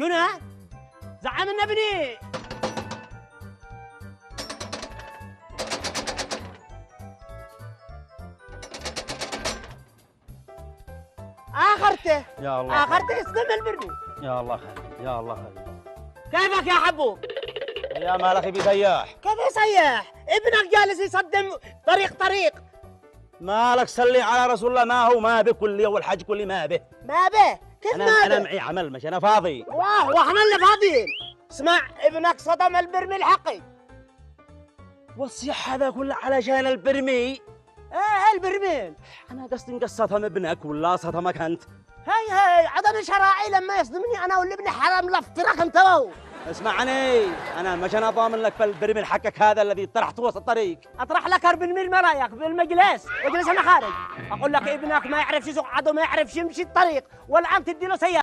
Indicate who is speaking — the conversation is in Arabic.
Speaker 1: قنا زعمنا ابني. اخرته
Speaker 2: يا الله
Speaker 1: اخرته يصدم البرمي.
Speaker 2: يا الله خير يا الله خير.
Speaker 1: كيفك يا حبو؟
Speaker 2: يا مالك بسياح؟
Speaker 1: كيف يسيح؟ ابنك جالس يصدم طريق.
Speaker 2: مالك صلي على رسول الله، ما هو ما به كل يوم والحج كل ما به.
Speaker 1: ما به كيف ما
Speaker 2: انا
Speaker 1: به؟
Speaker 2: معي عمل مش انا فاضي.
Speaker 1: واه واحنا اللي فاضيين. اسمع ابنك صدم البرمي الحقي.
Speaker 2: والصيح هذا كله علشان البرمي؟
Speaker 1: ايه البرميل.
Speaker 2: انا قصدي نقصتهم ابنك ولا صدمك انت؟
Speaker 1: هي عدم شراعي لما يصدمني انا والابن حرام لفترك انت وهو.
Speaker 2: اسمعني، انا مش انا ضامن لك بالبرميل حقك هذا الذي طرحته وسط الطريق.
Speaker 1: اطرح لك بالميل ما رايك بالمجلس واجلس انا خارج. اقول لك ابنك ما يعرفش يسوق عدو، ما يعرفش يمشي الطريق، والان تدي له سيارة.